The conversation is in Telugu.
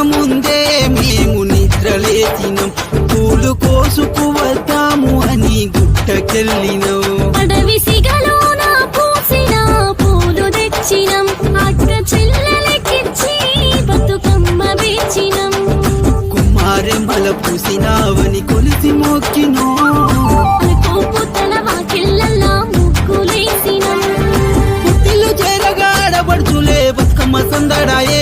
ముందే మేము నిద్రలేచినం పూలు కోసుకు వద్దాము అని గుట్టకెళ్ళినం అడవి సిగలోన పూసిన పూలు తెచ్చినం అక్క చెల్లెలకిచ్చి బతుకమ్మ వేచినం కుమారెమ్మల పూసినావని కొలిసి మొక్కినో పుత్తల వాకిళ్ళల్లా ముగ్గులేసినం పుట్టిల్లు చేరగాడబడుచులే బతుకమ్మ సందడాయే